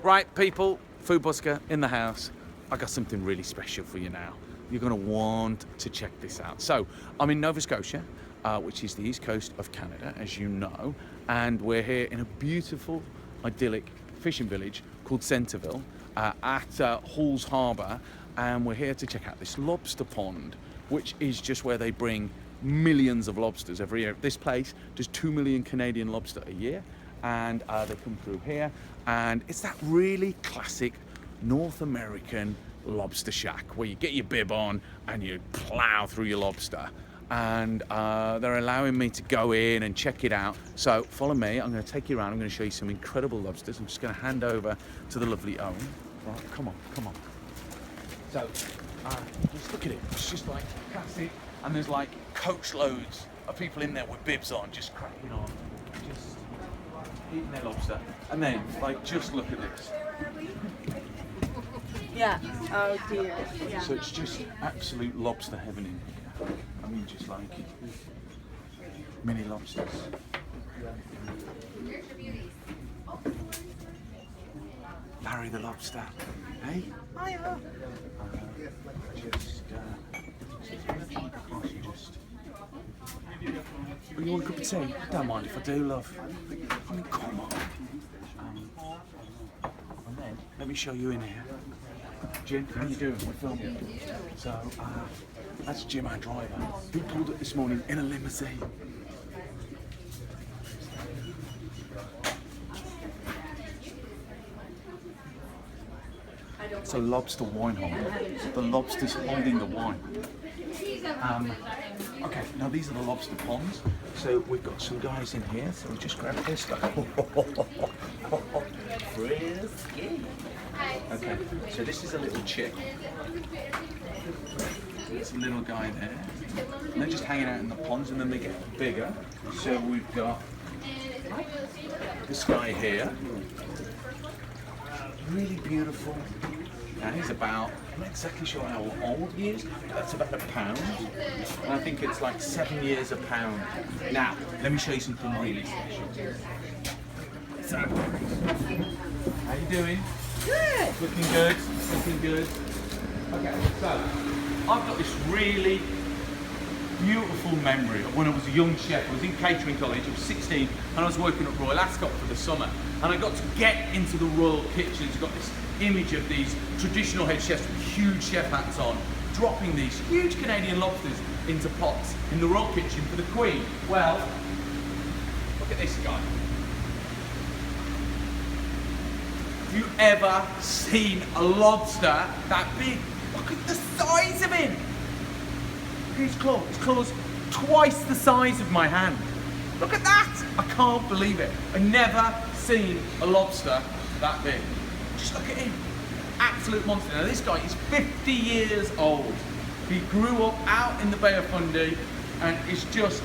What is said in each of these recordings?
Right, people, food busker in the house. I got something really special for you now. You're going to want to check this out. So, I'm in Nova Scotia, which is the east coast of Canada, as you know, and we're here in a beautiful, idyllic fishing village called Centreville at Halls Harbour, and we're here to check out this lobster pond, which is just where they bring millions of lobsters every year. This place does 2 million Canadian lobster a year, and they come through here, and it's that really classic North American lobster shack where you get your bib on and you plow through your lobster, and they're allowing me to go in and check it out. So follow me, I'm going to take you around, I'm going to show you some incredible lobsters. I'm just going to hand over to the lovely Owen. Right, come on. So just look at it, it's just like classic, and there's like coach loads of people in there with bibs on, just cracking on, just eating their lobster. And then, like, just look at this. Yeah. Oh dear. Yeah. So it's just absolute lobster heaven in here. I mean, just like mini lobsters. Larry the lobster. Hey? Hiya. You want a cup of tea? Don't mind if I do, love. I mean, come on. And then, let me show you in here. Jim, how you doing? We're filming. So, that's Jim, our driver. He pulled up this morning in a limousine. It's a lobster wine holder. The lobster's holding the wine. Okay, now these are the lobster ponds. So we've got some guys in here, so we'll just grab this guy. Frisky. Okay, so this is a little chick. There's a little guy there. And they're just hanging out in the ponds, and then they get bigger. So we've got this guy here. Really beautiful. Now he's about, I'm not exactly sure how old he is, but that's about £1. And I think it's like 7 years a pound. Now, let me show you something really special. So, how you doing? Good. Looking good, looking good. Okay, so, I've got this really beautiful memory of when I was a young chef. I was in catering college, I was 16, and I was working at Royal Ascot for the summer. And I got to get into the royal kitchens. I got this image of these traditional head chefs with huge chef hats on, dropping these huge Canadian lobsters into pots in the royal kitchen for the Queen. Well, look at this guy. Have you ever seen a lobster that big? Look at the size of him. Look at his claw. His claw's twice the size of my hand. Look at that. I can't believe it. I've never seen a lobster that big. Just look at him. Absolute monster. Now this guy is 50 years old. He grew up out in the Bay of Fundy and is just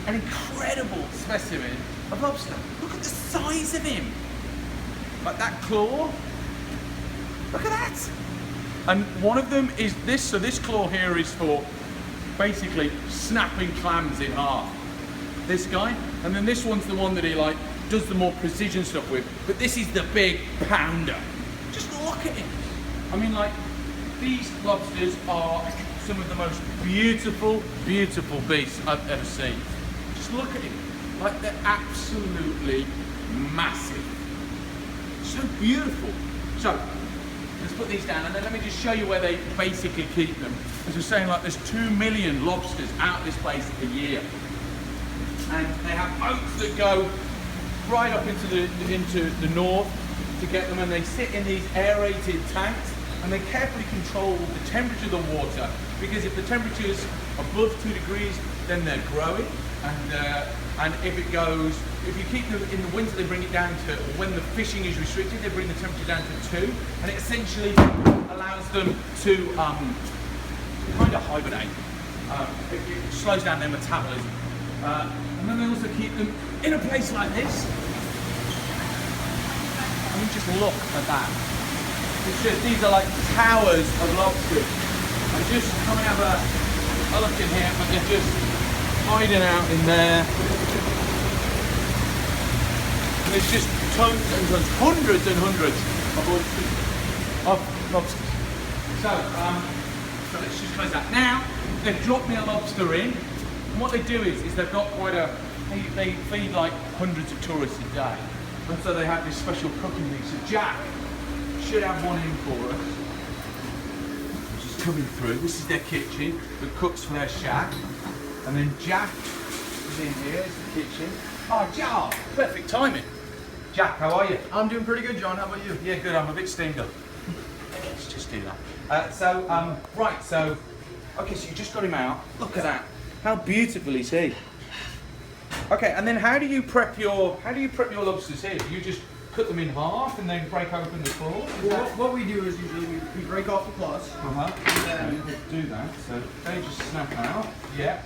an incredible specimen of lobster. Look at the size of him. Like that claw. Look at that. And one of them is this. So this claw here is for basically snapping clams in half. This guy. And then this one's the one that he like does the more precision stuff with. But this is the big pounder. Just look at him. I mean, like, these lobsters are some of the most beautiful, beautiful beasts I've ever seen. Just look at him. Like, they're absolutely massive. So beautiful. So, let's put these down, and then let me just show you where they basically keep them. As I was saying, like, there's 2 million lobsters out of this place a year. And they have boats that go right up into the north to get them, and they sit in these aerated tanks, and they carefully control the temperature of the water, because if the temperature is above 2 degrees, then they're growing, and if you keep them in the winter, they bring it down to, or when the fishing is restricted, they bring the temperature down to 2, and it essentially allows them to kind of hibernate. It slows down their metabolism. And then they also keep them in a place like this. I mean, just look at that. It's just, these are like towers of lobsters. And just come and have a look in here, but they're just hiding out in there. And there's just tons and tons, hundreds and hundreds of lobsters. So let's just close that. Now, they've dropped me a lobster in, and what they do is they've got quite a, they feed like hundreds of tourists a day. And so they have this special cooking thing. So Jack should have one in for us. Which is coming through. This is their kitchen that cooks for their shack. And then Jack is in here, it's the kitchen. Oh, Jack, perfect timing. Jack, how are you? I'm doing pretty good, John. How about you? Yeah, good. I'm a bit steamed up. Let's just do that. Right, so, okay, so you just got him out. Look at that. How beautiful is he? Okay, and then how do you prep your lobsters here? Do you just cut them in half and then break open the claws? Well, what we do is usually we break off the claws. And then do that. So they just snap out. Yeah.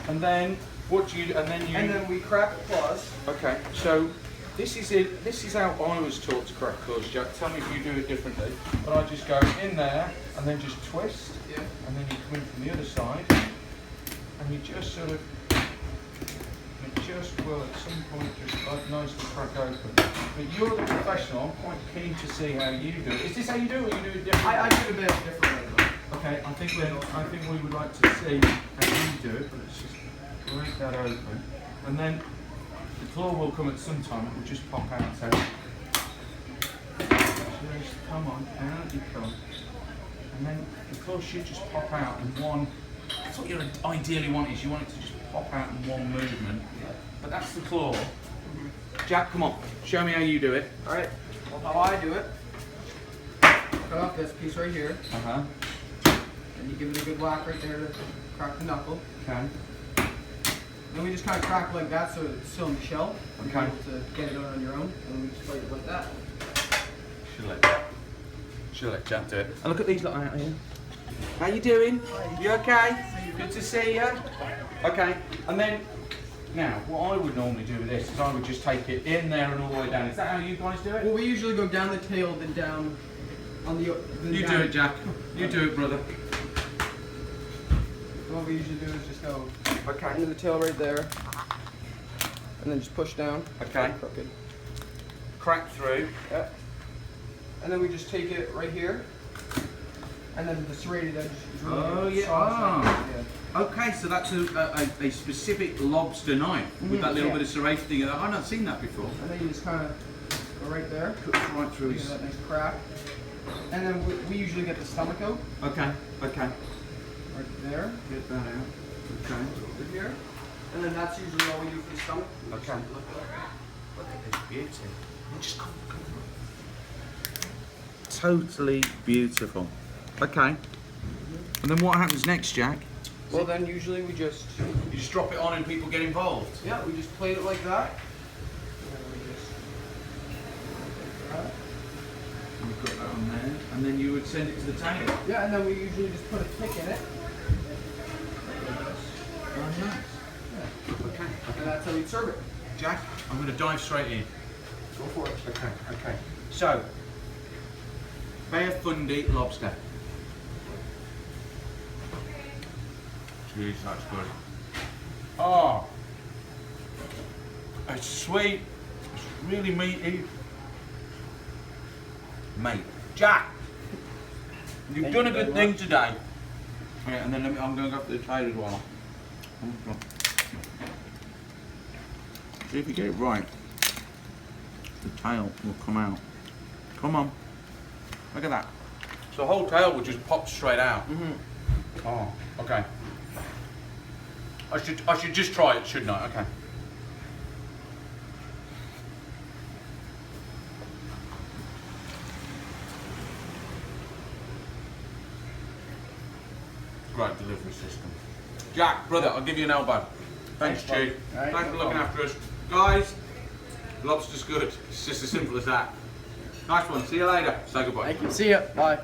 And then what do you? And then we crack the claws. Okay, so this is it. This is how I was taught to crack claws, Jack. Tell me if you do it differently. But I just go in there and then just twist. Yeah. And then you come in from the other side, and you just sort of, will at some point just like nicely crack open. But you're the professional. I'm quite keen to see how you do it. Is this how you do it, or you do it differently? I do it a bit differently. Okay, I think we would like to see how you do it. But let's just break that open, and then the claw will come at some time. It will just pop out. So just come on, out you come, and then the claw should just pop out in one. That's what you ideally want. Is you want it to just pop out in one movement. But that's the claw. Jack, come on, show me how you do it. All right. Well, how I do it? Cut off this piece right here, And and you give it a good whack right there to crack the knuckle. Okay. Then we just kind of crack like that so it's still in the shell. Okay. You're able to get it out on your own, and then we just plate it like that. Should let Jack do it. And look at these lot out here. How you doing? You okay? Good to see you. Okay. And then, now, what I would normally do with this is I would just take it in there and all the way down. Is that how you guys do it? Well, we usually go down the tail, then down on the. You do it, Jack. You do it, brother. What we usually do is just go Okay. into the tail right there, and then just push down. Okay. Crooked. Crack through. Yeah. And then we just take it right here, and then the serrated edge is really Oh, good. yeah. Soft, Ah. yeah. Okay, so that's a specific lobster knife with that little yeah. bit of serrated thing. I've not seen that before. And then you just kind of go right there. Cuts right through You get his. that nice crack. And then we usually get the stomach out Okay. Okay. right there, Get that out. Okay. over here. And then that's usually all we do for the stomach. Okay. Look at this beauty. Just come. Totally beautiful. Okay. And then what happens next, Jack? Well, then usually we just, You just drop it on and people get involved. yeah, we just plate it like that. And we've got that on there. And then you would send it to the tail. Yeah, and then we usually just put a tick in it. Oh, nice. Okay. And that's how we serve it. Jack, I'm going to dive straight in. Go for it. Okay. So, Bay of Fundy lobster. Jeez, that's good. Oh, it's sweet. It's really meaty. Mate, Jack, you've done a good thing today. Yeah, and then I'm going to go for the tail as well. See if you get it right. The tail will come out. Come on. Look at that. So the whole tail will just pop straight out. Oh, okay. I should just try it, shouldn't I? Okay. Great delivery system. Jack, brother, I'll give you an elbow. Thanks, Thanks, Chief. bud. All right, Thanks for no looking problem. after us. Guys, lobster's good. It's just as simple as that. Nice one. See you later. Say goodbye. Thank you. See ya. Bye.